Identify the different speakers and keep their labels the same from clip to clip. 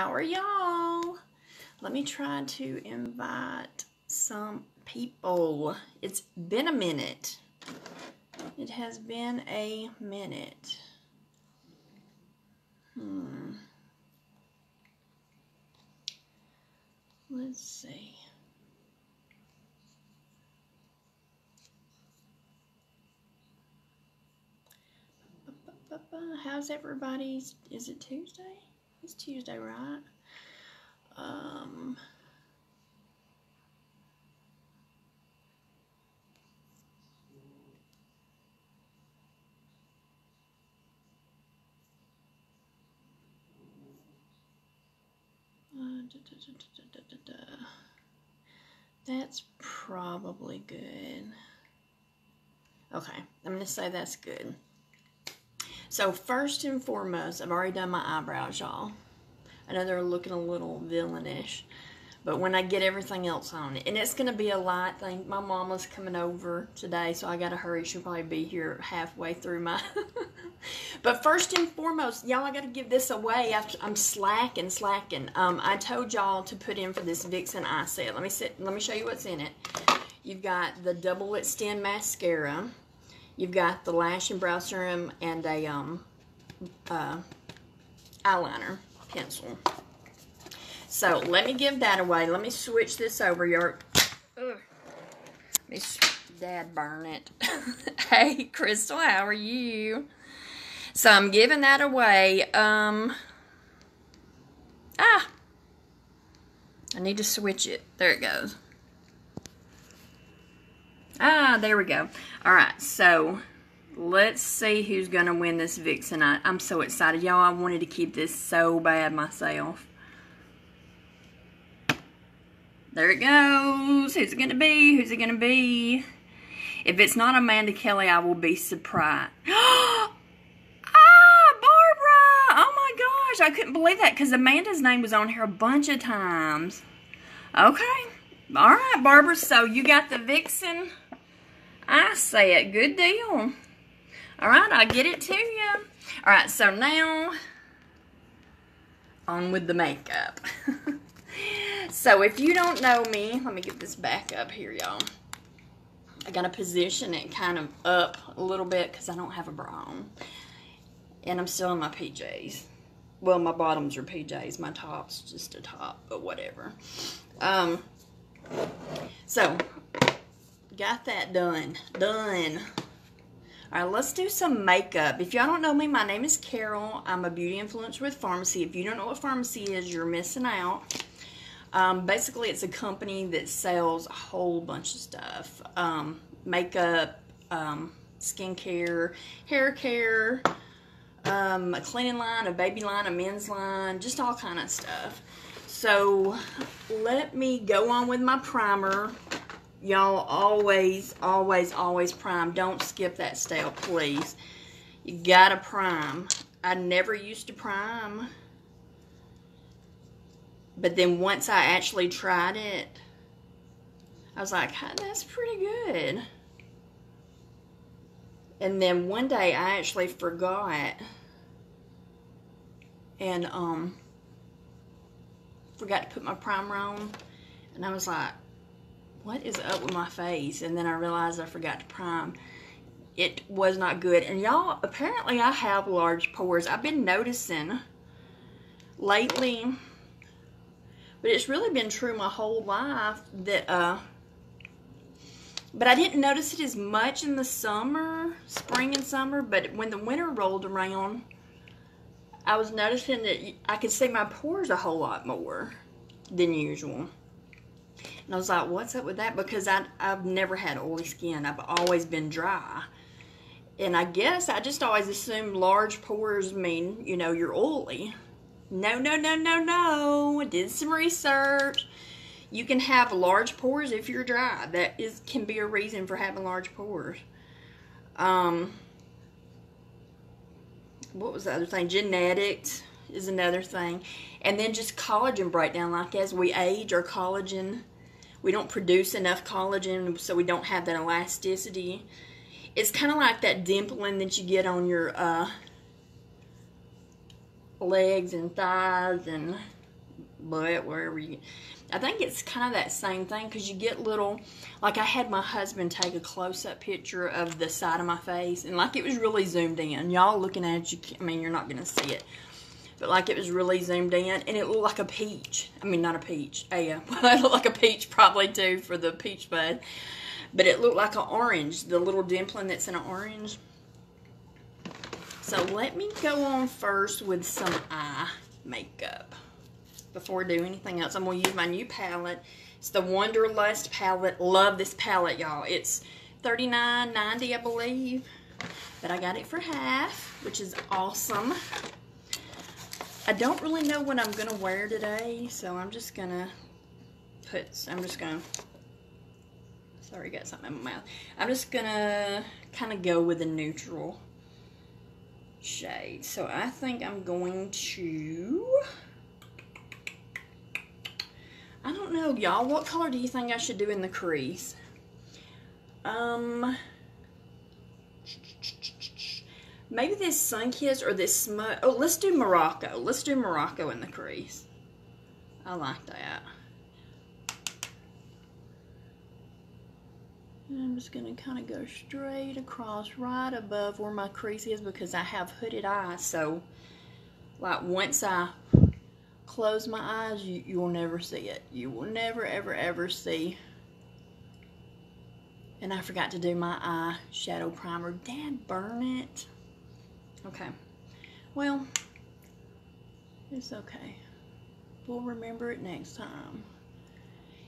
Speaker 1: How are y'all? Let me try to invite some people. It's been a minute. It has been a minute. Let's see. How's everybody's? Is it Tuesday? It's Tuesday, right? That's probably good. Okay, I'm gonna say that's good. So first and foremost, I've already done my eyebrows, y'all. I know they're looking a little villainish, but when I get everything else on it, and it's going to be a light thing. My mama's coming over today, so I got to hurry. She'll probably be here halfway through my... But first and foremost, y'all, I got to give this away. I'm slacking. I told y'all to put in for this Vixen Eye Set. Let me show you what's in it. You've got the double extend mascara. You've got the lash and brow serum and a eyeliner pencil. So let me give that away. Let me switch this over. Dad burn it. Hey Crystal, how are you? So I'm giving that away. I need to switch it. There it goes. There we go. Alright, so let's see who's going to win this Vixen. I'm so excited. Y'all, I wanted to keep this so bad myself. There it goes. Who's it going to be? Who's it going to be? If it's not Amanda Kelly, I will be surprised. Barbara! Oh my gosh, I couldn't believe that because Amanda's name was on here a bunch of times. Okay. Alright, Barbara, so you got the Vixen Eye Set. Good deal. Alright, I'll get it to you. Alright, so now, on with the makeup. So if you don't know me, let me get this back up here, y'all. I gotta position it kind of up a little bit because I don't have a bra on. And I'm still in my PJs. Well, my bottoms are PJs. My top's just a top, but whatever. So, got that done. Alright, let's do some makeup. If y'all don't know me, my name is Carol. I'm a beauty influencer with Pharmacy. If you don't know what Pharmacy is, you're missing out. Basically, it's a company that sells a whole bunch of stuff. Makeup, skincare, hair care, a cleaning line, a baby line, a men's line, just all kind of stuff. So, let me go on with my primer. Y'all always prime. Don't skip that step, please. You gotta prime. I never used to prime. But then once I actually tried it, I was like, hey, that's pretty good. And then one day I actually forgot. And, forgot to put my primer on. And I was like, what is up with my face? And then I realized I forgot to prime. It was not good. And y'all, apparently I have large pores. I've been noticing lately, but it's really been true my whole life that, but I didn't notice it as much in the summer, spring and summer, but when the winter rolled around, I was noticing that I could see my pores a whole lot more than usual. And I was like, what's up with that? Because I've never had oily skin. I've always been dry. And I guess I just always assumed large pores mean, you know, you're oily. No. I did some research. You can have large pores if you're dry. That can be a reason for having large pores. What was the other thing? Genetics is another thing. And then just collagen breakdown. Like as we age, our collagen, we don't produce enough collagen, so we don't have that elasticity. It's kind of like that dimpling that you get on your legs and thighs and butt, wherever you, I think it's kind of that same thing, because you get little, like I had my husband take a close-up picture of the side of my face, and like it was really zoomed in. Y'all looking at it, you can't, I mean, you're not going to see it. But like it was really zoomed in, and it looked like a peach. I mean, not a peach. It looked like a peach probably too for the peach bud. But it looked like an orange, the little dimpling that's in an orange. So let me go on first with some eye makeup before I do anything else. I'm going to use my new palette. It's the Wanderlust palette. Love this palette, y'all. It's $39.90, I believe. But I got it for half, which is awesome. I don't really know what I'm going to wear today, so I'm just going to sorry, got something in my mouth. I'm just going to kind of go with a neutral shade. So I think I'm going to, I don't know, y'all. What color do you think I should do in the crease? Maybe this Sunkissed or this smudge. Oh, let's do Morocco. Let's do Morocco in the crease. I like that. And I'm just going to kind of go straight across right above where my crease is, because I have hooded eyes. So, like, once I close my eyes, you will never see it. You will never, ever, ever see. And I forgot to do my eye shadow primer. Dad, burn it. Okay. Well, it's okay. We'll remember it next time.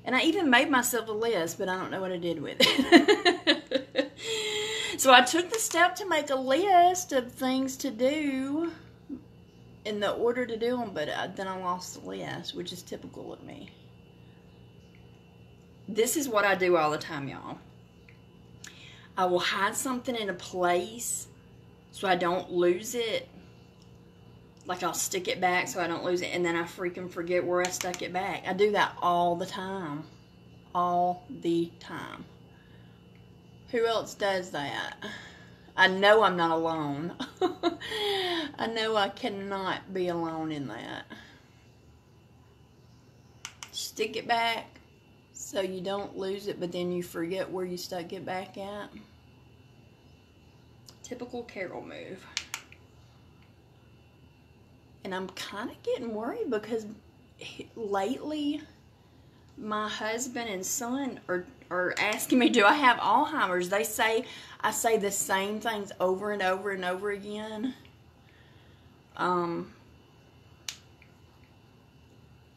Speaker 1: And I even made myself a list, but I don't know what I did with it. So I took the step to make a list of things to do in the order to do them, but then I lost the list, which is typical of me. This is what I do all the time, y'all. I will hide something in a place so I don't lose it. Like I'll stick it back so I don't lose it, and then I freaking forget where I stuck it back. I do that all the time. All the time. Who else does that? I know I'm not alone. I know I cannot be alone in that. Stick it back so you don't lose it, but then you forget where you stuck it back at. Typical Carol move. And I'm kind of getting worried because lately my husband and son are asking me, do I have Alzheimer's? They say I say the same things over and over and over again. And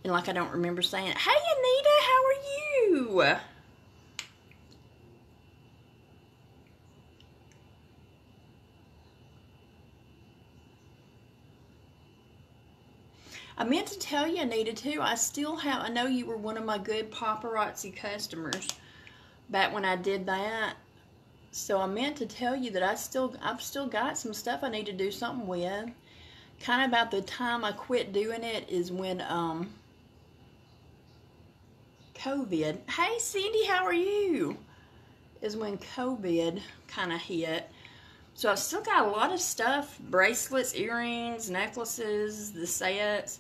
Speaker 1: like I don't remember saying, hey Anita, how are you? I meant to tell you, Anita, too, I know you were one of my good paparazzi customers back when I did that. So I meant to tell you that I've still got some stuff I need to do something with. Kind of about the time I quit doing it is when, COVID. Hey, Cindy, how are you? Is when COVID kind of hit. So I've still got a lot of stuff, bracelets, earrings, necklaces, the sets,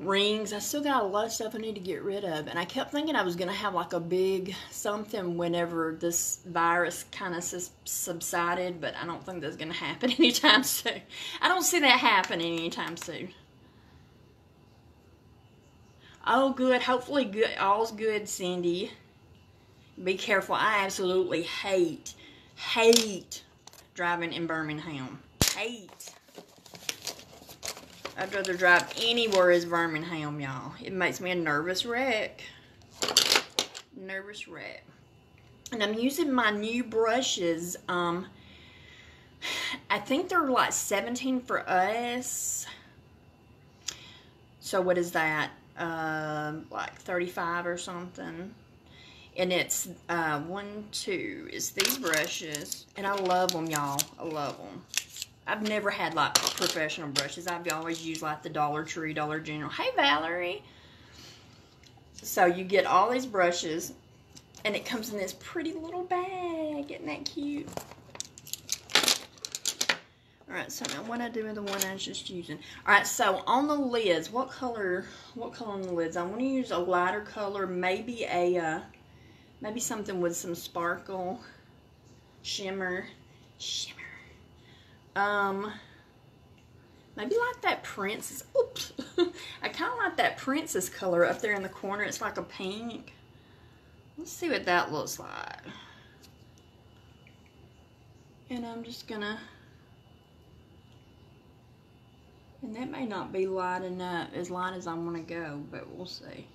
Speaker 1: rings. I still got a lot of stuff I need to get rid of. And I kept thinking I was going to have like a big something whenever this virus kind of subsided, but I don't think that's going to happen anytime soon. I don't see that happening anytime soon. Oh, good. Hopefully good. All's good, Cindy. Be careful. I absolutely hate driving in Birmingham. Hate. I'd rather drive anywhere as Birmingham, y'all. It makes me a nervous wreck. Nervous wreck. And I'm using my new brushes. I think they're like 17 for us. So what is that? Like 35 or something. And it's, 1, 2, it's these brushes. And I love them, y'all. I love them. I've never had, like, professional brushes. I've always used, like, the Dollar Tree, Dollar General. Hey, Valerie. So, you get all these brushes. And it comes in this pretty little bag. Isn't that cute? Alright, so now what I do with the one I was just using. Alright, so on the lids, what color on the lids? I want to use a lighter color, maybe maybe something with some sparkle, shimmer. Maybe like that princess, oops. I kind of like that princess color up there in the corner. It's like a pink. Let's see what that looks like. And I'm just gonna, and that may not be light enough, as light as I want to go, but we'll see.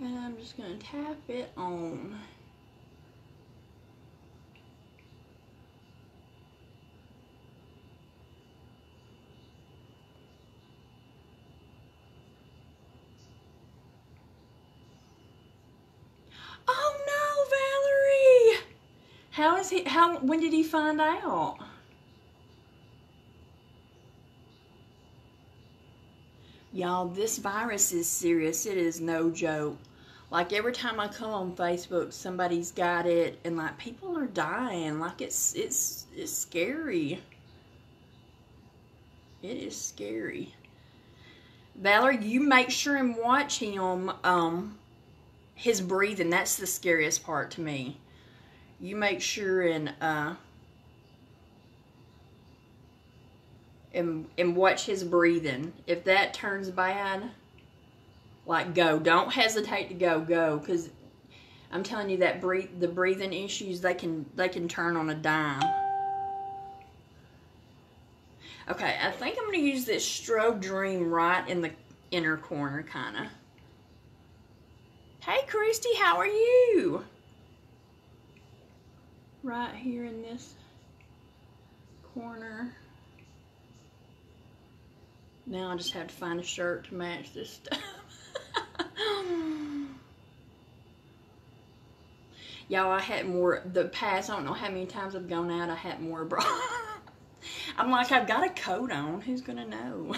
Speaker 1: And I'm just gonna tap it on. Oh no, Valerie! When did he find out? Y'all, this virus is serious. It is no joke. Like, every time I come on Facebook, somebody's got it, and like, people are dying. Like, it's scary. It is scary. Valerie, you make sure and watch him, his breathing. That's the scariest part to me. You make sure and watch his breathing. If that turns bad, like, go. Don't hesitate to go. Because I'm telling you that the breathing issues, they can turn on a dime. Okay, I think I'm going to use this Strobe Dream right in the inner corner, kind of. Hey, Christy, how are you? Right here in this corner. Now I just have to find a shirt to match this stuff. Y'all, I had more, the past, I don't know how many times I've gone out, I had more bra. I'm like, I've got a coat on. Who's going to know?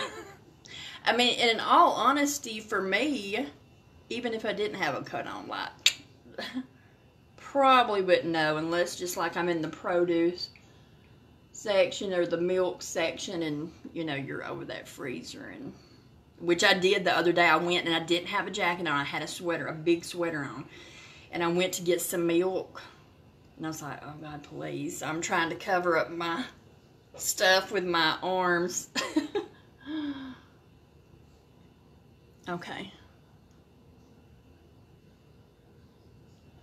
Speaker 1: I mean, in all honesty, for me, even if I didn't have a coat on, like, probably wouldn't know unless just like I'm in the produce section or the milk section and, you know, you're over that freezer. And which I did the other day. I went and I didn't have a jacket on. I had a sweater, a big sweater on. And I went to get some milk. And I was like, oh, God, please. I'm trying to cover up my stuff with my arms. Okay.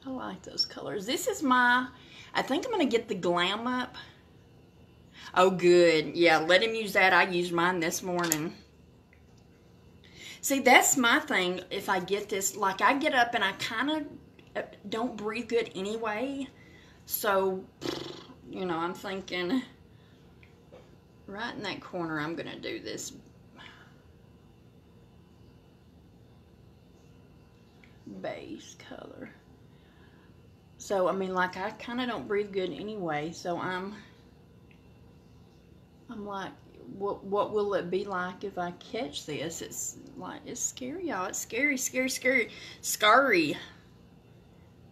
Speaker 1: I like those colors. This is I think I'm going to get the Glam Up. Oh, good. Yeah, let him use that. I used mine this morning. See, that's my thing. If I get this, like, I get up and I kind of don't breathe good anyway. So, you know, I'm thinking right in that corner, I'm going to do this base color. So, I mean, like, I kind of don't breathe good anyway. So, I'm like, what will it be like if I catch this? It's like, it's scary, y'all. It's scary, scary, scary. Scary.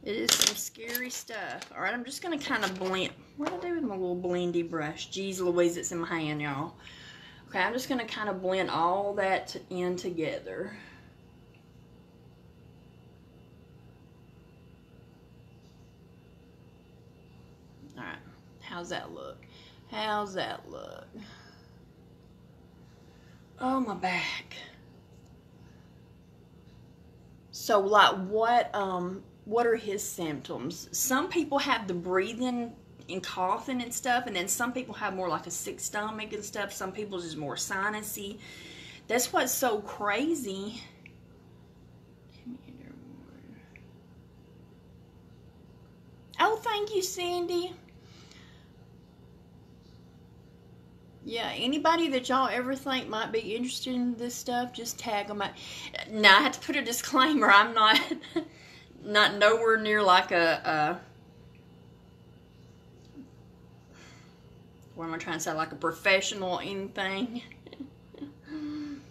Speaker 1: It is some scary stuff. All right, I'm just going to kind of blend. What do I do with my little blendy brush? Jeez Louise, it's in my hand, y'all. Okay, I'm just going to kind of blend all that in together. All right, how's that look? How's that look? Oh, my back. So, like, what are his symptoms? Some people have the breathing and coughing and stuff, and then some people have more like a sick stomach and stuff. Some people just more sinusy. That's what's so crazy. Oh, thank you, Sandy. Yeah, anybody that y'all ever think might be interested in this stuff, just tag them out. Now, I have to put a disclaimer. I'm not nowhere near like what am I trying to say, like a professional or anything. I'm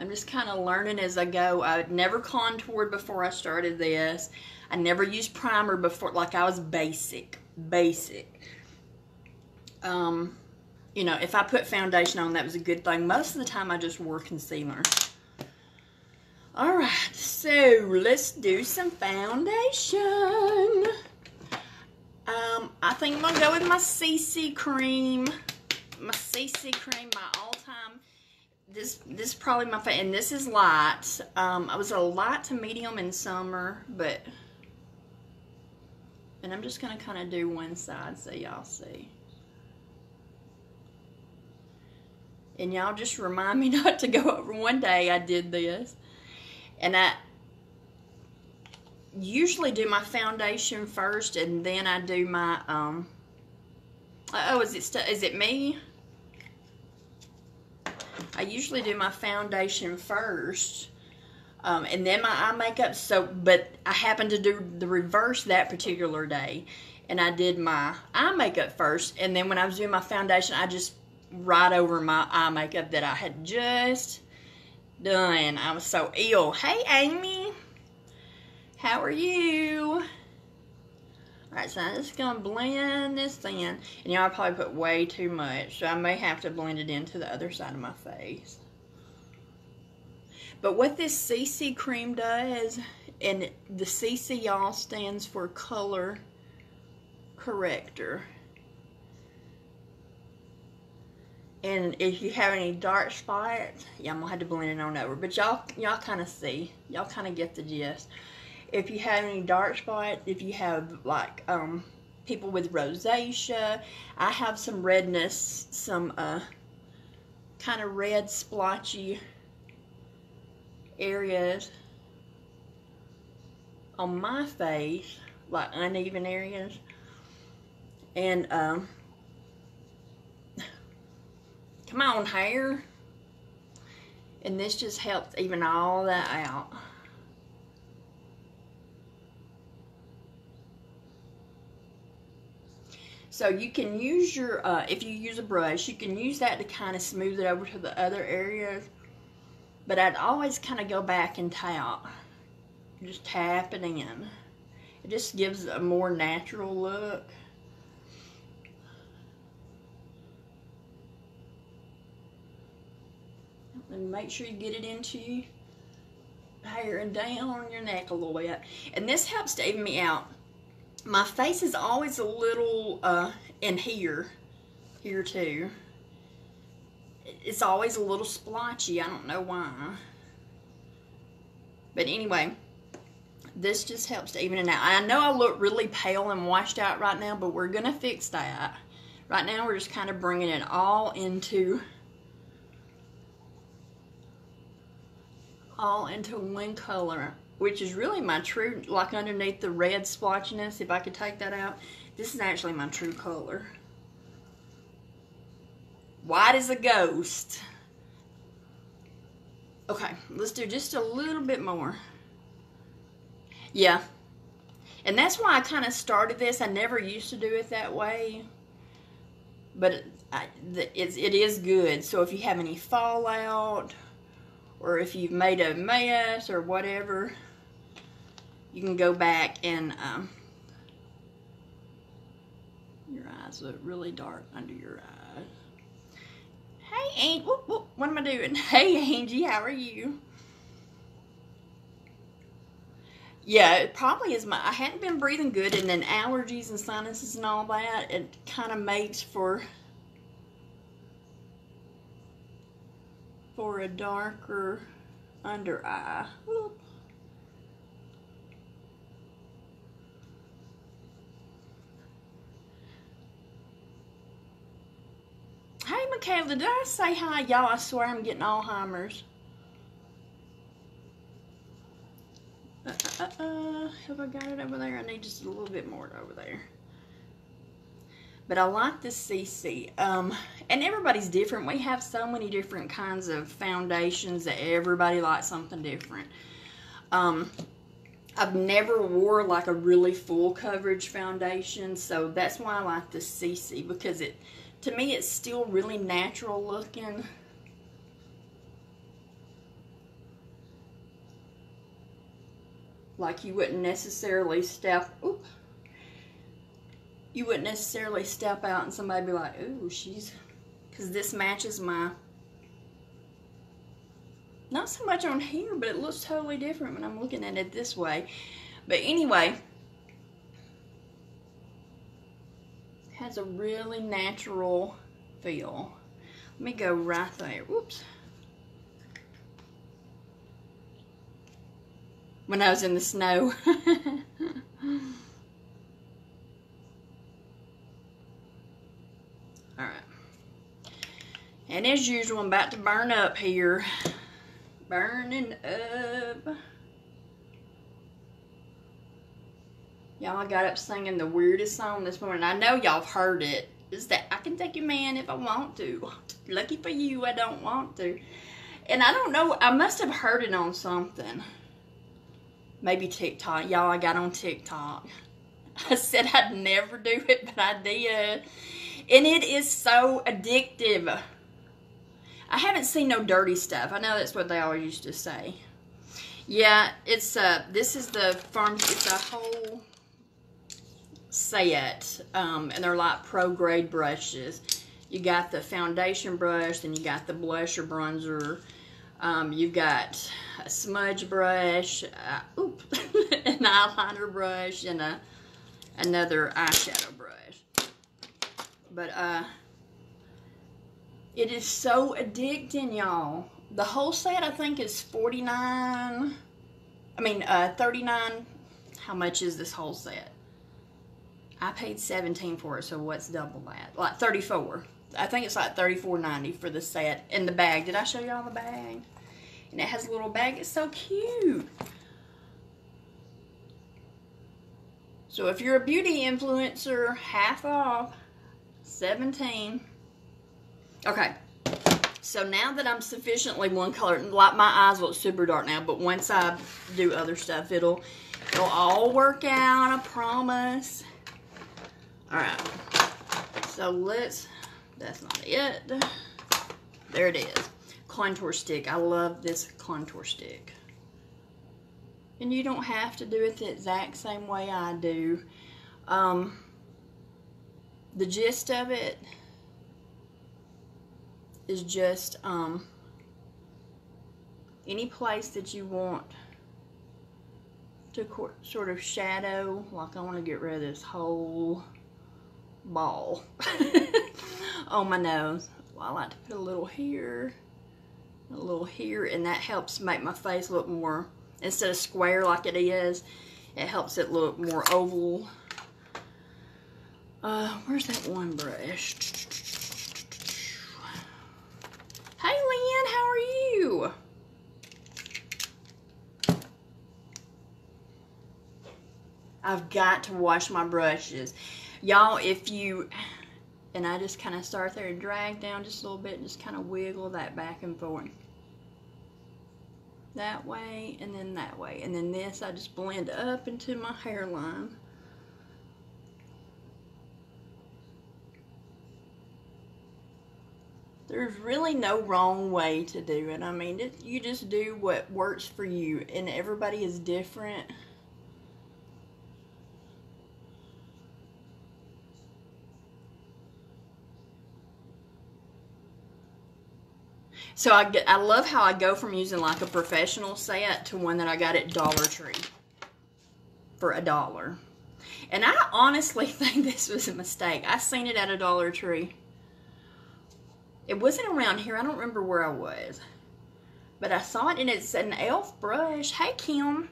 Speaker 1: just kind of learning as I go. I never contoured before I started this. I never used primer before. Like, I was basic. You know, if I put foundation on, that was a good thing. Most of the time, I just wore concealer. All right, so let's do some foundation. I think I'm going to go with my CC cream. My CC cream, my all-time. This is probably my favorite, and this is light. I was a light to medium in summer, but... And I'm just going to kind of do one side so y'all see. And y'all just remind me not to go over. One day I did this. And I usually do my foundation first, and then I do my, oh, is it me? I usually do my foundation first, and then my eye makeup. So, but I happened to do the reverse that particular day, and I did my eye makeup first, and then when I was doing my foundation, I just right over my eye makeup that I had just done. I was so ill. Hey, Amy. How are you? Alright, so I'm just going to blend this in. And y'all probably put way too much, so I may have to blend it into the other side of my face. But what this CC cream does, and the CC, y'all, stands for color corrector. And if you have any dark spots, yeah, I'm going to have to blend it on over. But y'all kind of see. Y'all kind of get the gist. If you have any dark spots, if you have, like, people with rosacea, I have some redness, some kind of red splotchy areas on my face, like uneven areas. And, come on, hair. And this just helps even all that out. So you can use your, if you use a brush, you can use that to kind of smooth it over to the other areas. But I'd always kind of go back and tap. Just tap it in. It just gives a more natural look. And make sure you get it into your hair and down your neck a little bit. And this helps to even me out. My face is always a little, in here too. It's always a little splotchy. I don't know why. But anyway, this just helps to even it out. I know I look really pale and washed out right now, but we're going to fix that. Right now, we're just kind of bringing it all into one color, which is really my true, like underneath the red splotchiness, if I could take that out, this is actually my true color. White as a ghost. Okay, let's do just a little bit more. Yeah. And that's why I kind of started this. I never used to do it that way. But it is good. So if you have any fallout, or if you've made a mess or whatever, you can go back and your eyes look really dark under your eyes. Hey, Angie, what am I doing? Hey, Angie, how are you? Yeah, it probably is I hadn't been breathing good, and then allergies and sinuses and all that, it kind of makes for a darker under eye. Whoop. Hey, Michaela, did I say hi? Y'all, I swear I'm getting Alzheimer's. Have I got it over there? I need just a little bit more over there. But I like this CC. And everybody's different. We have so many different kinds of foundations that everybody likes something different. I've never wore like a really full coverage foundation, so that's why I like this CC, because to me it's still really natural looking. Like you wouldn't necessarily step, you wouldn't necessarily step out and somebody be like, ooh, she's, because this matches my, not so much on here, but it looks totally different when I'm looking at it this way. But anyway, it has a really natural feel. Let me go right there. Whoops. When I was in the snow. Alright. And as usual, I'm about to burn up here. Burning up. Y'all, I got up singing the weirdest song this morning. I know y'all have heard it. It's that I can take your man if I want to. Lucky for you, I don't want to. And I don't know, I must have heard it on something. Maybe TikTok. Y'all, I got on TikTok. I said I'd never do it, but I did. And it is so addictive. I haven't seen no dirty stuff. I know that's what they always used to say. Yeah, it's this is the farm. It's a whole set, and they're like pro grade brushes. You got the foundation brush, then you got the blusher bronzer. You've got a smudge brush, an eyeliner brush, and another eyeshadow brush. But it is so addicting, y'all. The whole set, I think, is $39. I mean, $39. How much is this whole set? I paid $17 for it, so what's double that? Like $34. I think it's like $34.90 for the set. And the bag. Did I show y'all the bag? And it has a little bag. It's so cute. So if you're a beauty influencer, half off, $17. Okay. So now that I'm sufficiently one color, like my eyes look super dark now, but once I do other stuff, it'll all work out, I promise. Alright. So that's not it. There it is. Contour stick. I love this contour stick. And you don't have to do it the exact same way I do. The gist of it is just any place that you want to sort of shadow, like I want to get rid of this whole ball on my nose. Well, I like to put a little here, and that helps make my face look more, instead of square like it is, it helps it look more oval. Where's that one brush? Hey, Lynn, how are you? I've got to wash my brushes. Y'all, if you, and I just kind of start there and drag down just a little bit and just kind of wiggle that back and forth. That way, and then that way. And then this, I just blend up into my hairline. There's really no wrong way to do it. I mean, you just do what works for you, and everybody is different. So I love how I go from using like a professional set to one that I got at Dollar Tree for $1. And I honestly think this was a mistake. I seen it at a Dollar Tree. It wasn't around here. I don't remember where I was. But I saw it, and it's an e.l.f. brush. Hey, Kim.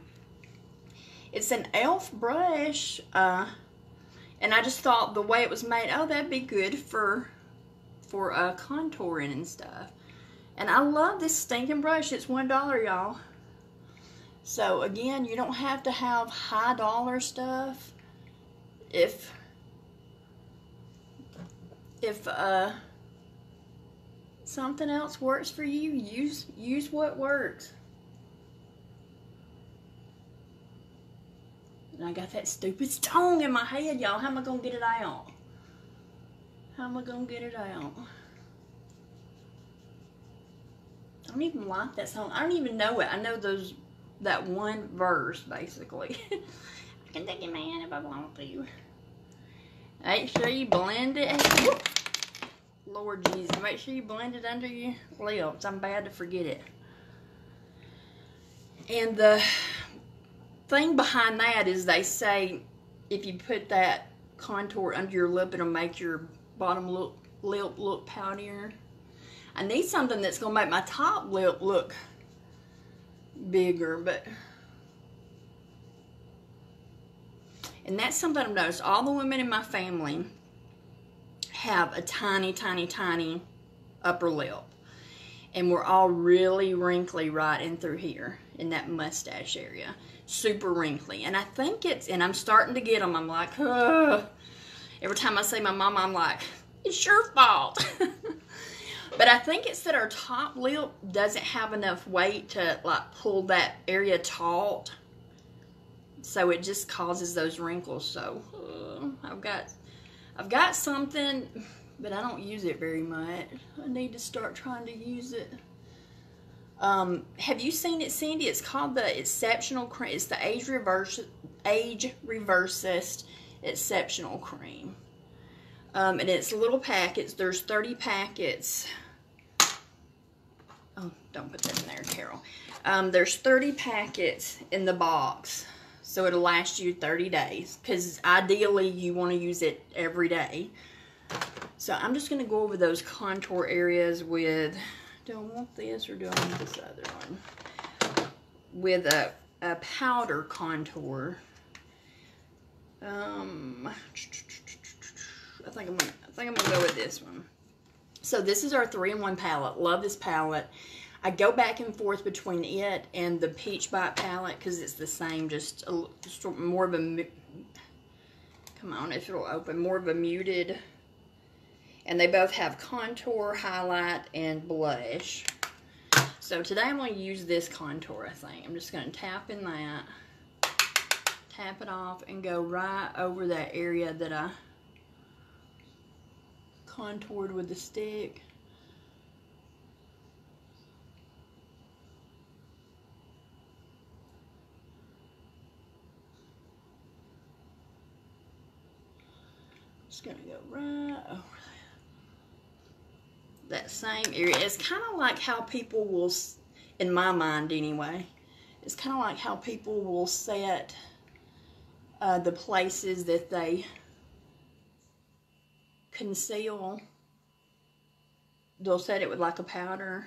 Speaker 1: It's an e.l.f. brush. And I just thought the way it was made, oh, that'd be good for contouring and stuff. And I love this stinking brush. It's $1, y'all. So, again, you don't have to have high dollar stuff. If something else works for you, use what works. And I got that stupid stone in my head, y'all. How am I going to get it out? How am I going to get it out? I don't even like that song. I don't even know it. I know that one verse, basically. I can take your man if I want to. Make sure you blend it. Whoop. Lord Jesus, make sure you blend it under your lips. I'm bad to forget it. And the thing behind that is they say if you put that contour under your lip, it'll make your bottom lip look powderier. I need something that's going to make my top lip look bigger, but... And that's something I've noticed. All the women in my family have a tiny, tiny, tiny upper lip. And we're all really wrinkly right in through here in that mustache area. Super wrinkly. And I think it's, and I'm starting to get them. I'm like, ugh. Every time I see my mama, I'm like, it's your fault. But I think it's that our top lip doesn't have enough weight to like pull that area taut. So it just causes those wrinkles. So I've got something, but I don't use it very much. I need to start trying to use it. Have you seen it, Cindy? It's called the Exceptional Cream. It's the Age Reversist Exceptional Cream. And it's little packets. There's 30 packets. Oh, don't put that in there, Carol. There's 30 packets in the box. So it'll last you 30 days. Because ideally you want to use it every day. So I'm just going to go over those contour areas with... Do I want this or do I want this other one? With a powder contour. I think I'm gonna go with this one. So this is our 3-in-1 palette. Love this palette. I go back and forth between it and the Peach Bite palette because it's the same, just more of a, come on, if it'll open, more of a muted. And they both have contour, highlight, and blush. So today I'm going to use this contour, I think. I'm just going to tap in that, tap it off, and go right over that area that I contoured with the stick. Just going to go right over that same area. It's kind of like how people will, in my mind anyway, it's kind of like how people will set the places that they conceal. They'll set it with like a powder.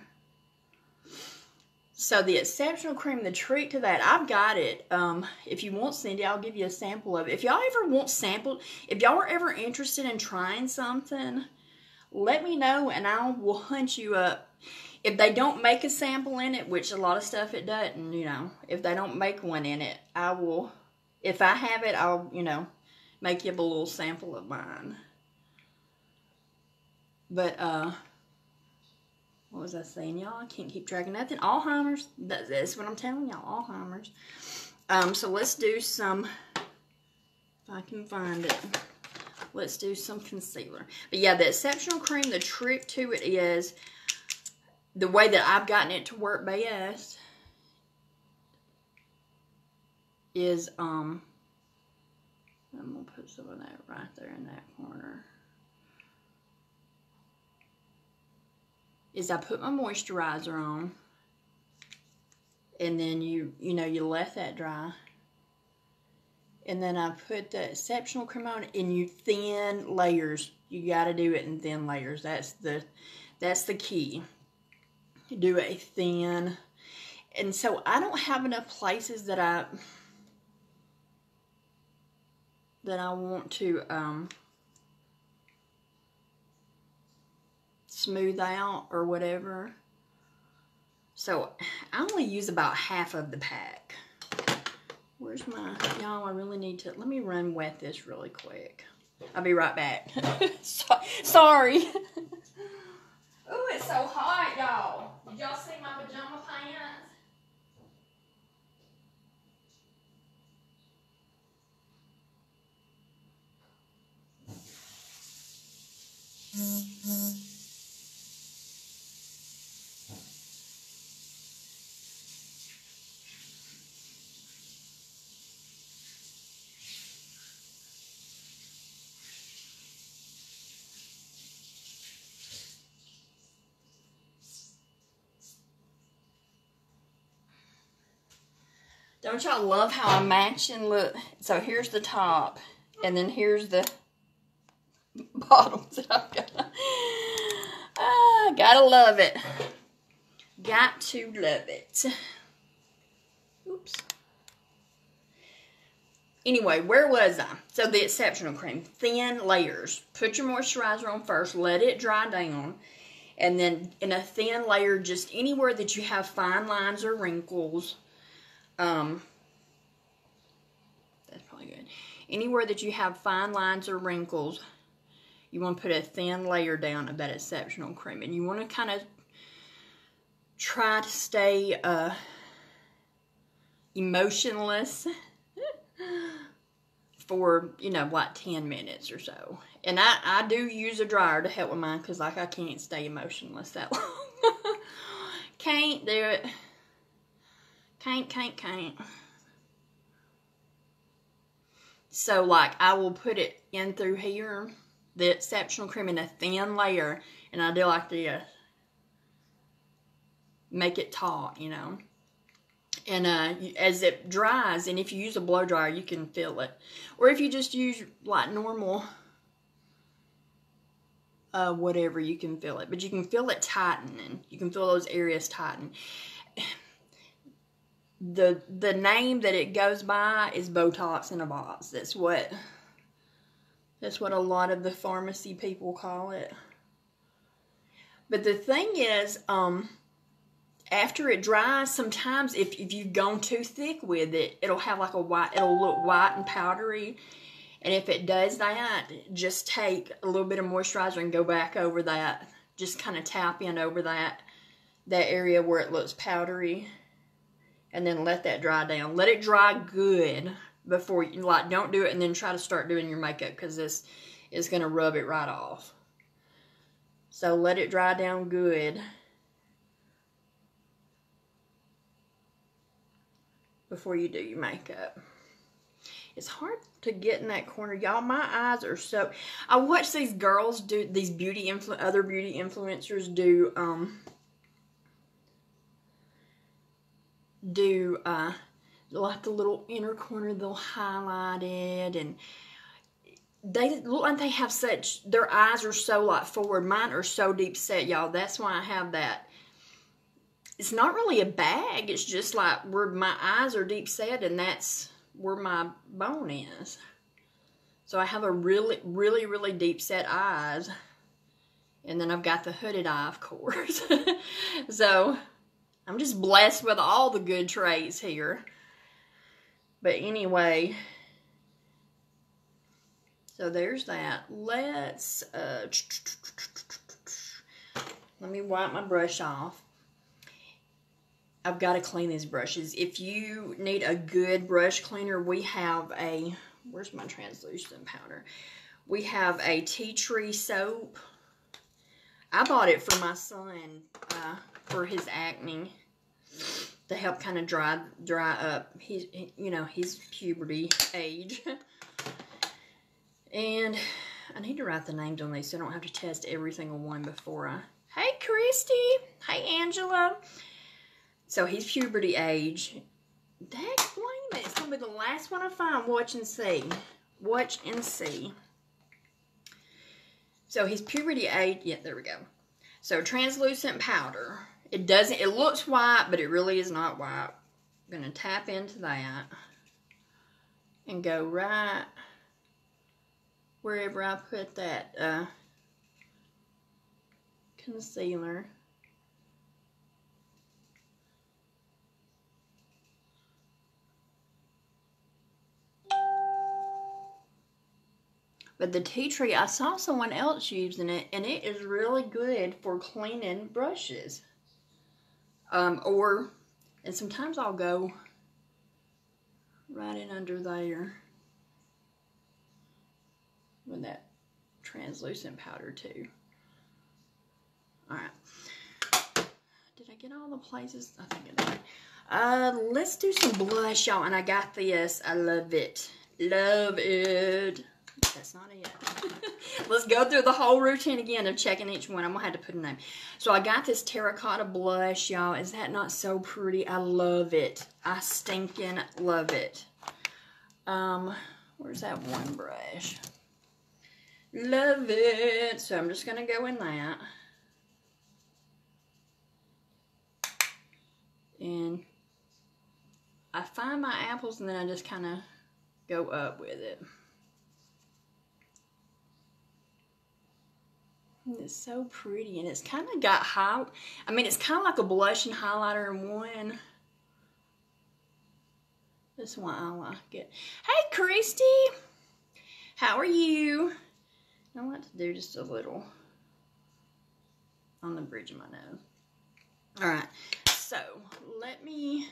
Speaker 1: So the Exceptional Cream, the trick to that, I've got it. If you want, Cindy, I'll give you a sample of it. If y'all ever want sample, if y'all are ever interested in trying something, let me know and I will hunt you up. If they don't make a sample in it, which a lot of stuff it doesn't, you know, if they don't make one in it, I will, if I have it, I'll, you know, make you up a little sample of mine. But, what was I saying, y'all? I can't keep track of nothing. Alzheimer's, that's what I'm telling y'all, Alzheimer's. So let's do some, if I can find it. Let's do some concealer. But yeah, the Exceptional Cream, the trick to it is, the way that I've gotten it to work best is, I'm going to put some of that right there in that corner. Is I put my moisturizer on, and then you know, you let that dry. And then I put the Exceptional Cream on in you thin layers. You got to do it in thin layers. That's the key. You do a thin. And so I don't have enough places that I want to smooth out or whatever. So I only use about half of the pack. Where's my, y'all, I really need to, let me run wet this really quick. I'll be right back. Sorry. Ooh, it's so hot, y'all. Did y'all see my pajama pants? Don't y'all love how I'm matching? Look, so here's the top, and then here's the bottoms that I've got. Ah, gotta love it. Got to love it. Oops. Anyway, where was I? So the Exceptional Cream, thin layers. Put your moisturizer on first, let it dry down, and then in a thin layer, just anywhere that you have fine lines or wrinkles. That's probably good. Anywhere that you have fine lines or wrinkles, you want to put a thin layer down of that Exceptional Cream, and you want to kind of try to stay emotionless for, you know, like 10 minutes or so. And I do use a dryer to help with mine, because like I can't stay emotionless that long. Can't do it. Can't. So like I will put it in through here, the Exceptional Cream, in a thin layer, and I do like to make it taut, you know. And as it dries, and if you use a blow dryer, you can feel it. Or if you just use like normal, whatever, you can feel it. But you can feel it tightening. You can feel those areas tighten. The name that it goes by is Botox in a box. That's what a lot of the pharmacy people call it. But the thing is, after it dries, sometimes if you've gone too thick with it, it'll have like a white, it'll look white and powdery. And if it does that, just take a little bit of moisturizer and go back over that. Just kind of tap in over that area where it looks powdery. And then let that dry down. Let it dry good before you, like, don't do it and then try to start doing your makeup, because this is going to rub it right off. So let it dry down good before you do your makeup. It's hard to get in that corner. Y'all, my eyes are so... I watch these girls do, these other beauty influencers do, like the little inner corner, they'll highlight it, and they look like they have such, their eyes are so like forward. Mine are so deep set, y'all. That's why I have that. It's not really a bag. It's just like where my eyes are deep set, and that's where my bone is. So I have a really deep set eyes. And then I've got the hooded eye, of course. So I'm just blessed with all the good traits here. But anyway, so there's that. Let's, let me wipe my brush off. I've got to clean these brushes. If you need a good brush cleaner, we have a, where's my translucent powder? We have a tea tree soap. I bought it for my son for his acne to help kind of dry up his, you know, his puberty age. And I need to write the names on these so I don't have to test every single one before I... Hey, Christy. Hey, Angela. So he's puberty age. Dang, blame it. It's going to be the last one I find. Watch and see. Watch and see. So his puberty age. Yeah, there we go. So translucent powder. It doesn't, it looks white, but it really is not white. I'm going to tap into that. And go right wherever I put that concealer. But the tea tree, I saw someone else using it, and it is really good for cleaning brushes. And sometimes I'll go right in under there with that translucent powder too. Alright. Did I get all the places? I think I did. Let's do some blush, y'all. And I got this. I love it. Love it. That's not it. Let's go through the whole routine again of checking each one. I'm going to have to put a name. So I got this terracotta blush, y'all. Is that not so pretty? I love it. I stinking love it. Where's that one brush? Love it. So I'm just going to go in that. And I find my apples and then I just kind of go up with it. It's so pretty, and it's kind of got it's kind of like a blush and highlighter in one. That's why I like it. Hey, Christy! How are you? I like to do just a little on the bridge of my nose. Alright, so let me...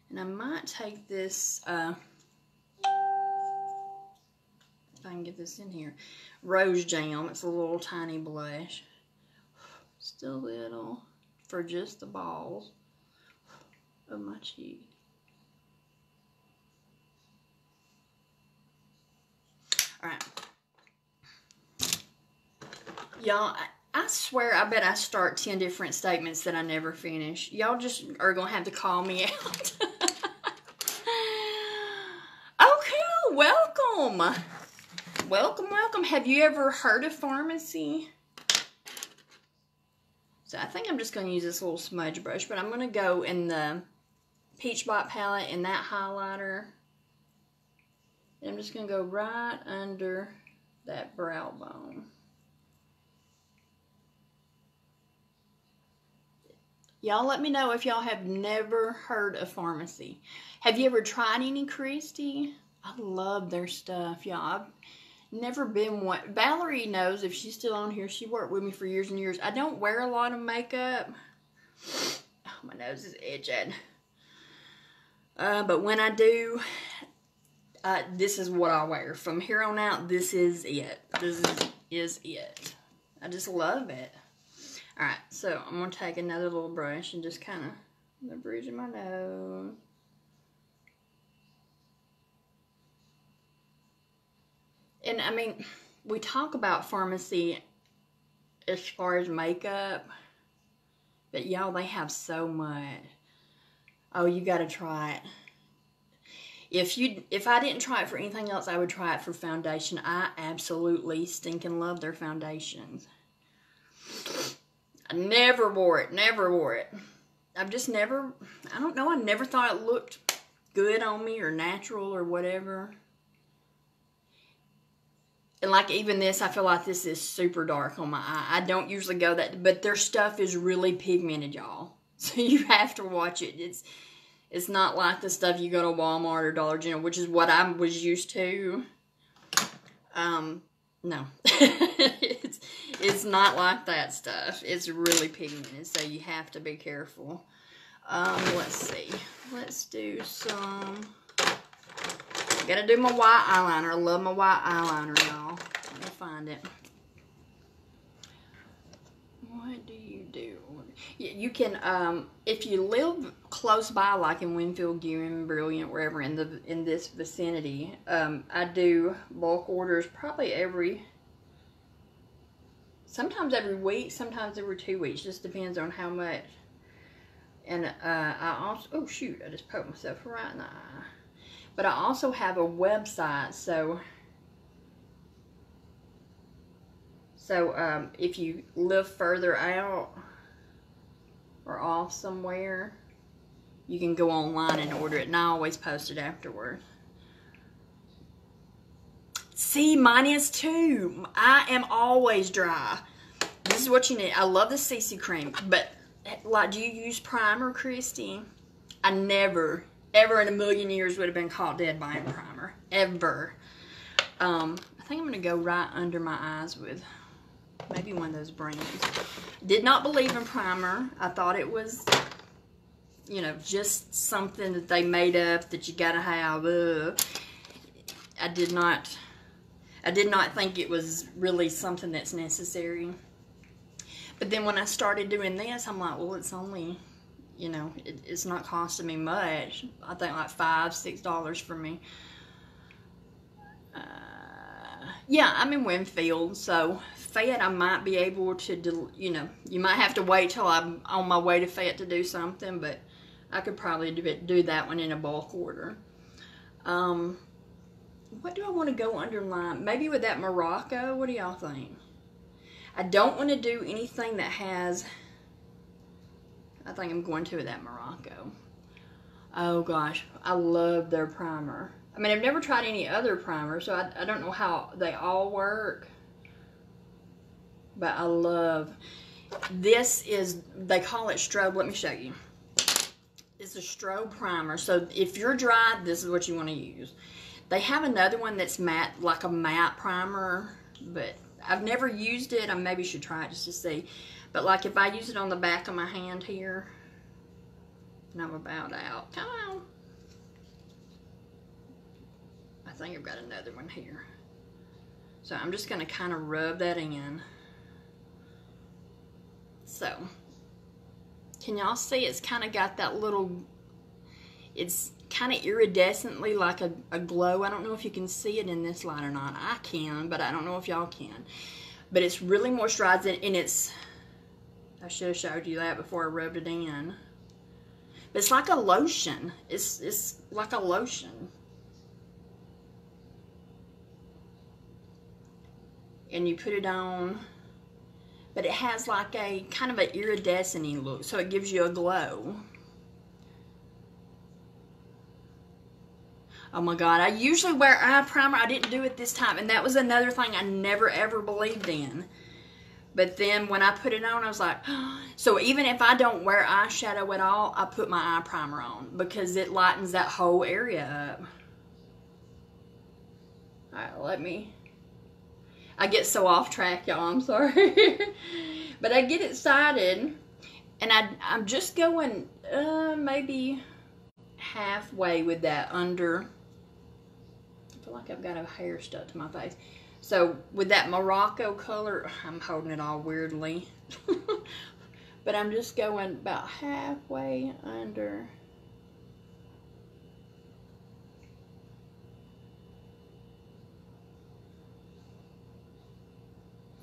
Speaker 1: And I might take this... if I can get this in here. Rose Jam. It's a little tiny blush. Just a little for just the balls of my cheek. Alright. Y'all, I swear I bet I start 10 different statements that I never finish. Y'all just are going to have to call me out. Oh, cool. Welcome. Welcome, welcome. Have you ever heard of pharmacy? So I think I'm just going to use this little smudge brush, but I'm going to go in the Peach Bot palette in that highlighter. And I'm just going to go right under that brow bone. Y'all let me know if y'all have never heard of pharmacy. Have you ever tried any, Christy? I love their stuff, y'all. I've never been one. Valerie knows if she's still on here. She worked with me for years and years. I don't wear a lot of makeup. Oh, my nose is itching. But when I do, this is what I wear. From here on out, this is it. This is it. I just love it. Alright, so I'm going to take another little brush and just kind of the bridge of my nose. And I mean, we talk about pharmacy as far as makeup, but y'all, they have so much. Oh, you got to try it. If I didn't try it for anything else, I would try it for foundation. I absolutely stinking love their foundations. I never wore it. Never wore it. I've just never, I don't know, I never thought it looked good on me or natural or whatever. And like even this, I feel like this is super dark on my eye. I don't usually go that, but their stuff is really pigmented, y'all. So you have to watch it. It's not like the stuff you go to Walmart or Dollar General, which is what I was used to. No. It's not like that stuff. It's really pigmented, so you have to be careful. Let's see. Let's do some... Gotta do my white eyeliner. I love my white eyeliner, y'all. Let me find it. What do you do? You can, if you live close by, like in Winfield, GRWM, Brilliant, wherever in this vicinity, I do bulk orders probably sometimes every week, sometimes every 2 weeks. Just depends on how much. And I also, oh shoot, I just poked myself right in the eye. But I also have a website, so if you live further out or off somewhere, you can go online and order it, and I always post it afterward. See, mine is too. I am always dry. This is what you need. I love the CC cream, but like, do you use primer, Christy? I never, ever in a million years would have been caught dead buying primer. Ever. I think I'm going to go right under my eyes with maybe one of those brands. Did not believe in primer. I thought it was, you know, just something that they made up that you got to have. I did not think it was really something that's necessary. But then when I started doing this, I'm like, well, it's only... You know, it's not costing me much. I think like $5, $6 for me. Yeah, I'm in Winfield, so Fayette I might be able to, you know, you might have to wait till I'm on my way to Fayette to do something, but I could probably do that one in a bulk order. What do I want to go underline? Maybe with that Morocco. What do y'all think? I don't want to do anything that has, I think I'm going to with that Morocco. Oh gosh, I love their primer. I mean, I've never tried any other primer, so I don't know how they all work. But I love, this is, they call it strobe. Let me show you. It's a strobe primer. So if you're dry, this is what you want to use. They have another one that's matte, like a matte primer, but I've never used it. I maybe should try it just to see. But like if I use it on the back of my hand here, and I'm about out. Come on. I think I've got another one here. So I'm just going to kind of rub that in. So, can y'all see it's kind of got that little, it's kind of iridescently like a glow. I don't know if you can see it in this light or not. I can, but I don't know if y'all can. But it's really moisturizing, and it's, I should have showed you that before I rubbed it in. But it's like a lotion. It's like a lotion. And you put it on, but it has like a kind of an iridescent-y look, so it gives you a glow. Oh my God, I usually wear eye primer. I didn't do it this time, and that was another thing I never ever believed in. But then when I put it on, I was like, oh. So even if I don't wear eyeshadow at all, I put my eye primer on because it lightens that whole area up. All right, let me, I get so off track, y'all, I'm sorry. But I get excited, and I'm just going maybe halfway with that under. I feel like I've got a hair stuck to my face. So with that Morocco color, I'm holding it all weirdly. But I'm just going about halfway under.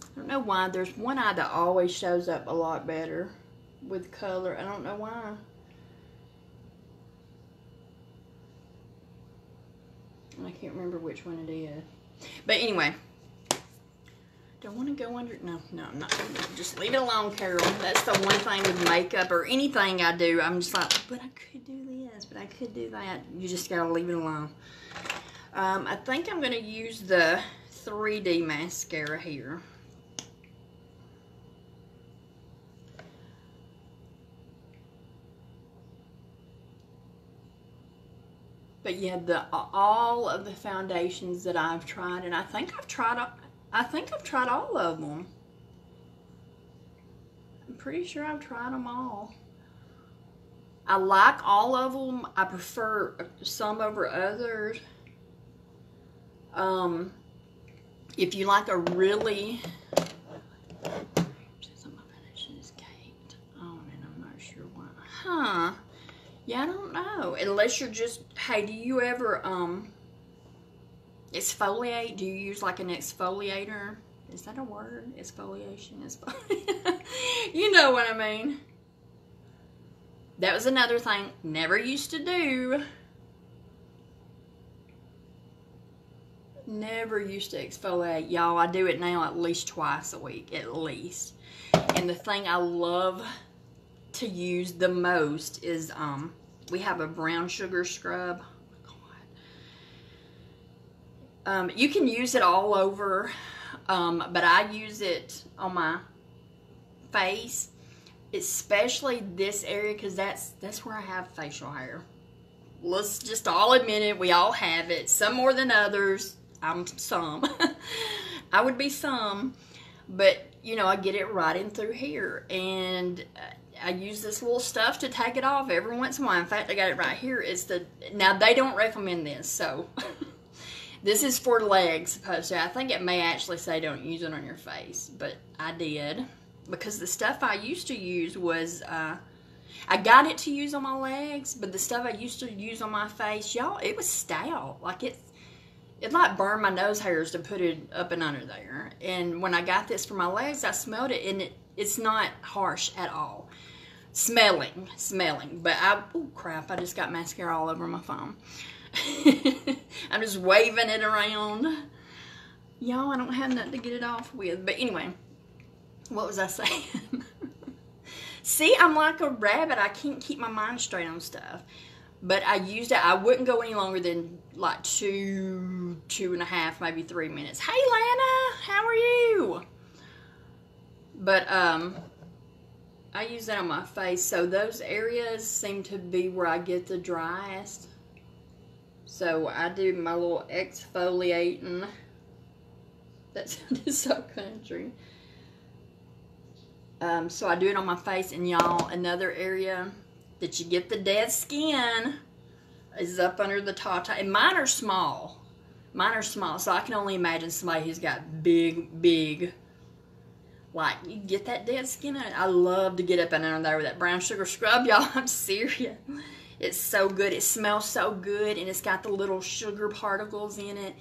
Speaker 1: I don't know why. There's one eye that always shows up a lot better with color. I don't know why. I can't remember which one it is. But anyway. Don't want to go under. No, I'm not. Just leave it alone, Carol. That's the one thing with makeup or anything I do. I'm just like, but I could do this, but I could do that. You just gotta leave it alone. I think I'm gonna use the 3D mascara here. But yeah, all of the foundations that I've tried, and I think I've tried all of them. I'm pretty sure I've tried them all. I like all of them. I prefer some over others. If you like a really, some of my foundation is caked on, and I'm not sure why. Huh? Yeah, I don't know. Unless you're just, hey, do you ever exfoliate? Do you use like an exfoliator? Is that a word? Exfoliation? You know what I mean. That was another thing never used to do. Never used to exfoliate. Y'all, I do it now at least twice a week, at least. And the thing I love to use the most is we have a brown sugar scrub. You can use it all over, but I use it on my face, especially this area, because that's where I have facial hair. Let's just all admit it, we all have it, some more than others. I'm some. I would be some, but you know, I get it right in through here, and I use this little stuff to take it off every once in a while. In fact, I got it right here. It's now they don't recommend this, so this is for legs, supposed to. I think it may actually say don't use it on your face, but I did, because the stuff I used to use was, I got it to use on my legs, but the stuff I used to use on my face, y'all, it was stout. Like it it like burned my nose hairs to put it up and under there. And when I got this for my legs, I smelled it, and it's not harsh at all. Smelling. But oh crap, I just got mascara all over my phone. I'm just waving it around. Y'all, I don't have nothing to get it off with. But anyway, what was I saying? See, I'm like a rabbit. I can't keep my mind straight on stuff. But I used it. I wouldn't go any longer than like 2.5, maybe 3 minutes. Hey, Lana, how are you? But I use that on my face. So those areas seem to be where I get the driest. So I do my little exfoliating. That sounded so country. So I do it on my face, and y'all, another area that you get the dead skin is up under the taut. And mine are small. So I can only imagine somebody who's got big, like, you get that dead skin. I love to get up and under there with that brown sugar scrub, y'all. I'm serious. It's so good. It smells so good, and it's got the little sugar particles in it.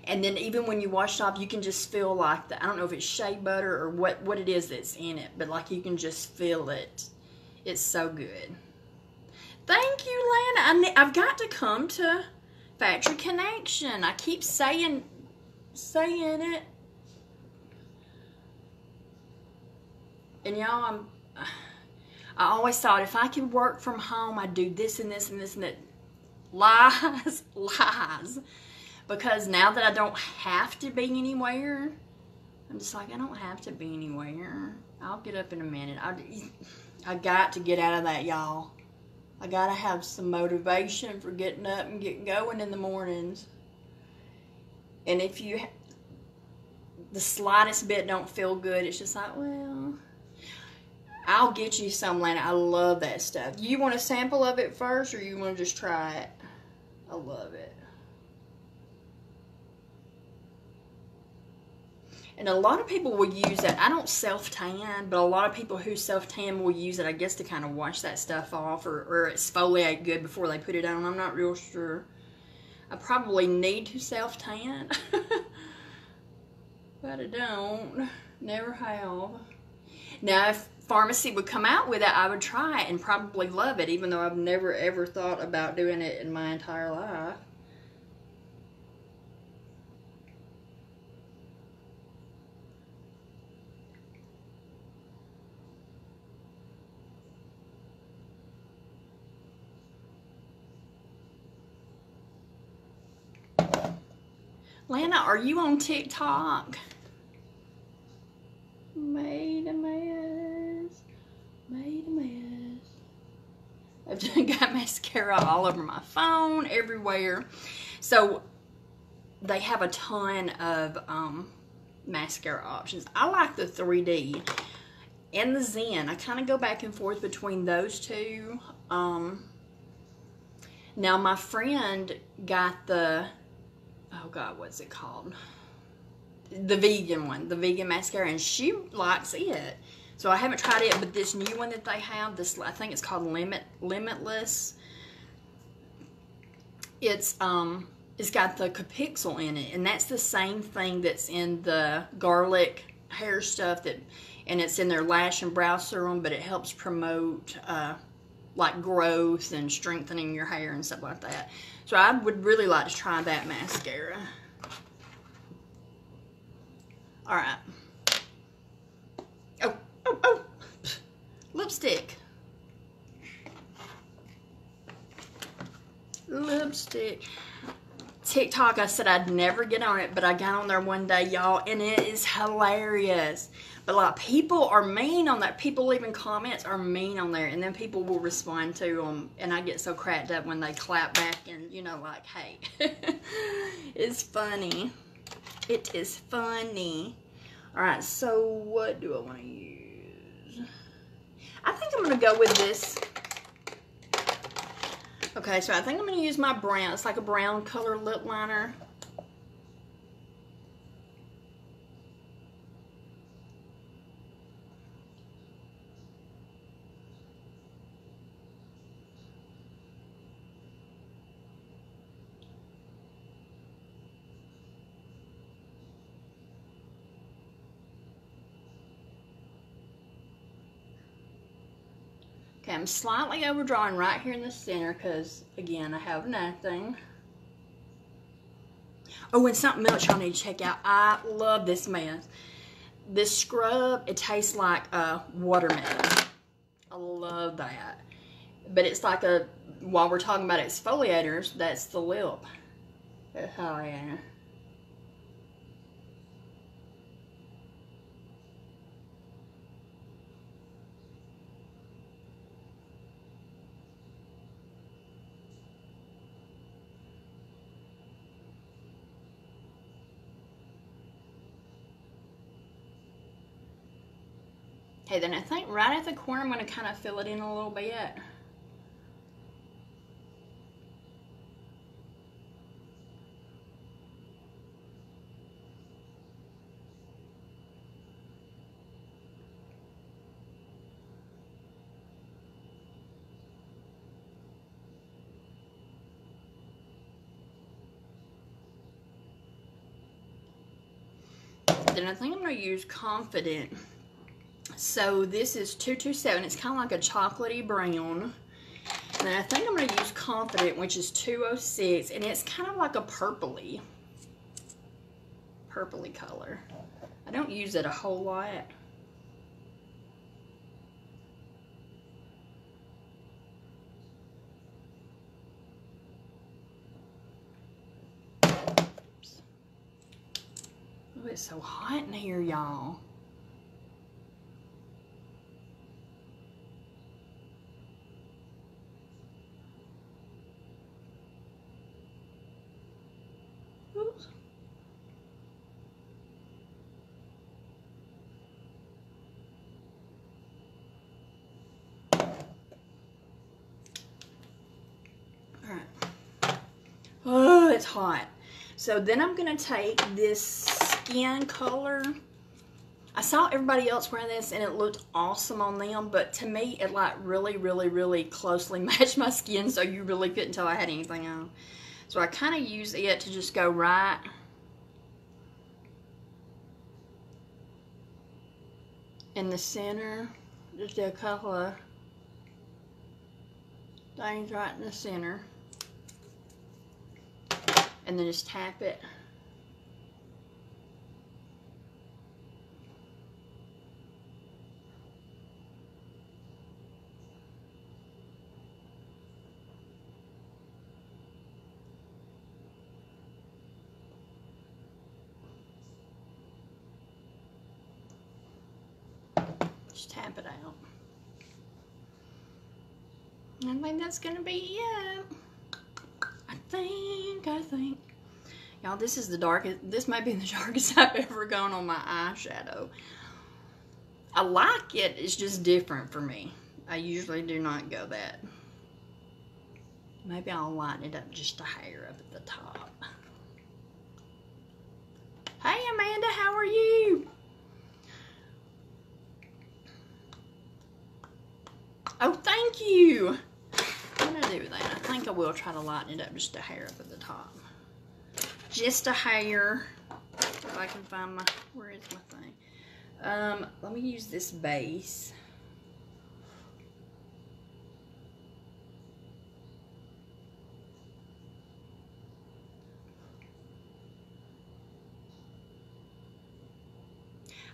Speaker 1: And then even when you wash it off, you can just feel like I don't know if it's shea butter or what it is that's in it, but like you can just feel it. It's so good. Thank you, Lana. I've got to come to Factory Connection. I keep saying it. And y'all, I always thought if I could work from home, I'd do this and this and this and that. Lies. Because now that I don't have to be anywhere, I'm just like, I don't have to be anywhere. I'll get up in a minute. I got to get out of that, y'all. I got to have some motivation for getting up and getting going in the mornings. And if you, the slightest bit don't feel good, it's just like, well, I'll get you some, Lana. I love that stuff. You want a sample of it first, or you want to just try it? I love it. And a lot of people will use that. I don't self-tan, but a lot of people who self-tan will use it, I guess, to kind of wash that stuff off or exfoliate good before they put it on. I'm not real sure. I probably need to self-tan. But I don't. Never have. Now, if pharmacy would come out with it, I would try it and probably love it, even though I've never ever thought about doing it in my entire life. Lana, are you on TikTok? Made a mess. I've got mascara all over my phone, everywhere. So they have a ton of mascara options. I like the 3D and the Zen. I kind of go back and forth between those two. Now my friend got the, oh God, what's it called? The vegan one, the vegan mascara, and she likes it. So I haven't tried it, but this new one that they have, this, I think it's called Limitless. It's got the Capixel in it, and that's the same thing that's in the garlic hair stuff and it's in their lash and brow serum, but it helps promote like growth and strengthening your hair and stuff like that. So I would really like to try that mascara. All right. Oh. Lipstick. TikTok, I said I'd never get on it, but I got on there one day, y'all, and it is hilarious. But like, people are mean on that. People leaving comments are mean on there, and then people will respond to them, and I get so cracked up when they clap back and, you know, like, hey. It's funny. It is funny. Alright, so what do I want to use? I think I'm going to go with this. Okay, so I think I'm going to use my brown. It's like a brown color lip liner. Okay, I'm slightly overdrawing right here in the center because, again, I have nothing. Oh, and something else y'all need to check out. I love this mess. This scrub, it tastes like watermelon. I love that. But it's like while we're talking about exfoliators, that's the lip. That's how I am. Okay, then I think right at the corner, I'm going to kind of fill it in a little bit. Then I think I'm going to use Confident. So this is 227. It's kind of like a chocolatey brown. And then I think I'm going to use Confident, which is 206. And it's kind of like a purpley color. I don't use it a whole lot. Oops. Oh, it's so hot in here, y'all. Oops. Oh, it's hot. So then I'm going to take this skin color. I saw everybody else wearing this and it looked awesome on them, but to me it like really closely matched my skin, so you really couldn't tell I had anything on. So I kind of use it to just go right in the center. Just do a couple of things right in the center. And then just tap it. Just tap it out. I think that's gonna be it. I think. Y'all, this is the darkest, this might be the darkest I've ever gone on my eyeshadow. I like it, it's just different for me. I usually do not go that. Maybe I'll lighten it up just a hair up at the top. Hey Amanda, how are you? Oh, thank you. I'm gonna do that. I think I will try to lighten it up just a hair up at the top. Just a hair. If I can find my, where is my thing? Let me use this base.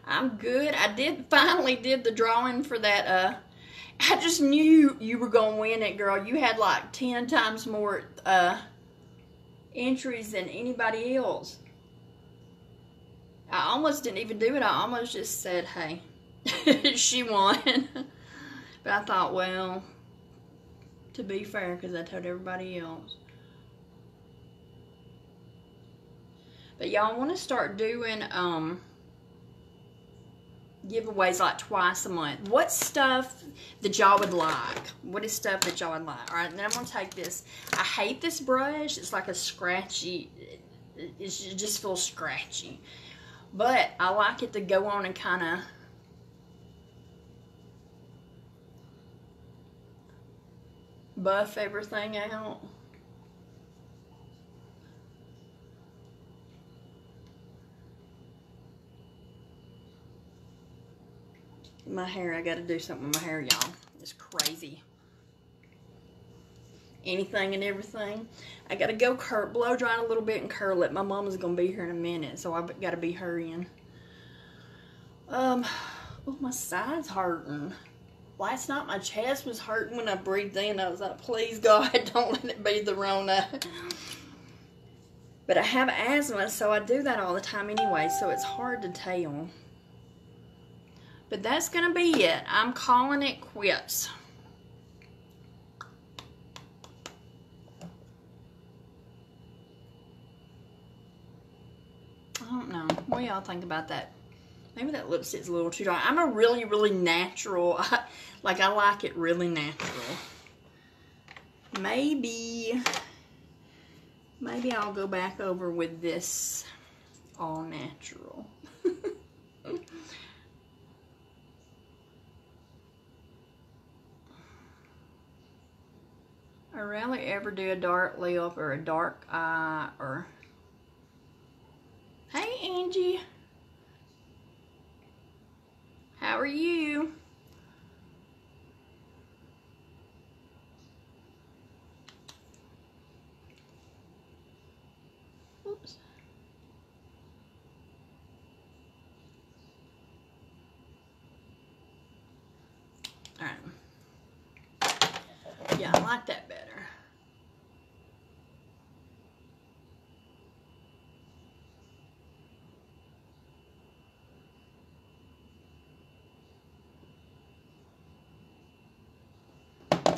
Speaker 1: I'm good. I finally did the drawing for that. I just knew you were gonna win it, girl. You had like 10 times more entries than anybody else. I almost didn't even do it. I almost just said, hey, she won. But I thought, well, to be fair, because I told everybody else. But y'all want to start doing giveaways like twice a month. What stuff that y'all would like? What is stuff that y'all would like? All right, and then I'm going to take this. I hate this brush. It's like a scratchy, it just feels scratchy. But I like it to go on and kind of buff everything out. My hair, I got to do something with my hair, y'all. It's crazy. Anything and everything. I gotta go blow dry it a little bit and curl it. My mama's gonna be here in a minute, so I gotta be hurrying. Oh, my side's hurting. Last night my chest was hurting when I breathed in. I was like, please God, don't let it be the Rona. But I have asthma, so I do that all the time anyway, so it's hard to tell. But that's gonna be it. I'm calling it quits. I don't know. What do y'all think about that? Maybe that lipstick's a little too dark. I'm a really, really natural. I like it really natural. Maybe I'll go back over with this all natural. I rarely ever do a dark lip or a dark eye or... Hey, Angie. How are you? Oops. All right. Yeah, I like that better.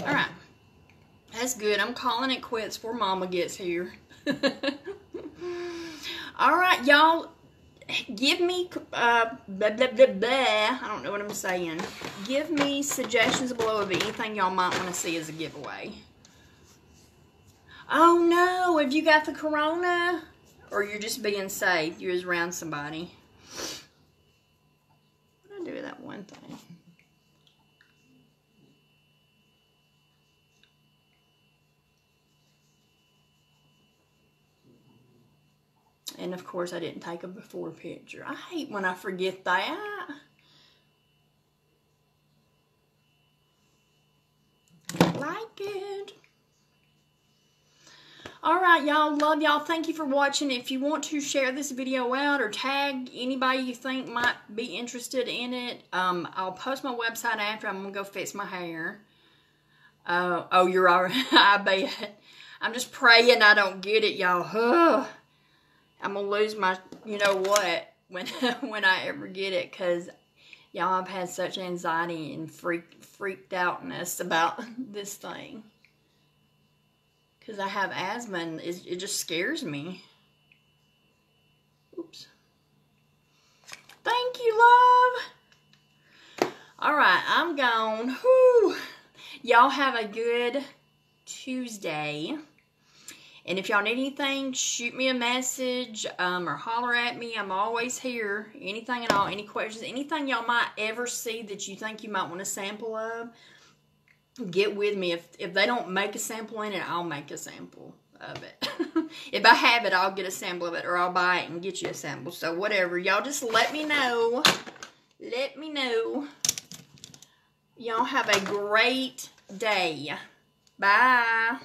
Speaker 1: All right. That's good. I'm calling it quits before Mama gets here. All right, y'all. Give me, blah, blah, blah, blah. I don't know what I'm saying. Give me suggestions below of anything y'all might want to see as a giveaway. Oh, no. Have you got the corona? Or you're just being safe? You was around somebody. What did I do with that one thing? And, of course, I didn't take a before picture. I hate when I forget that. Like it. Alright, y'all. Love y'all. Thank you for watching. If you want to share this video out or tag anybody you think might be interested in it, I'll post my website after. I'm going to go fix my hair. Oh, you're alright. I bet. I'm just praying I don't get it, y'all. I'm going to lose my, you know what, when I ever get it, because, y'all, I've had such anxiety and freaked outness about this thing. Because I have asthma, and it just scares me. Oops. Thank you, love. All right, I'm gone. Whew. Y'all have a good Tuesday. And if y'all need anything, shoot me a message or holler at me. I'm always here. Anything at all, any questions, anything y'all might ever see that you think you might want a sample of, get with me. If they don't make a sample in it, I'll make a sample of it. If I have it, I'll get a sample of it, or I'll buy it and get you a sample. So whatever. Y'all just let me know. Let me know. Y'all have a great day. Bye.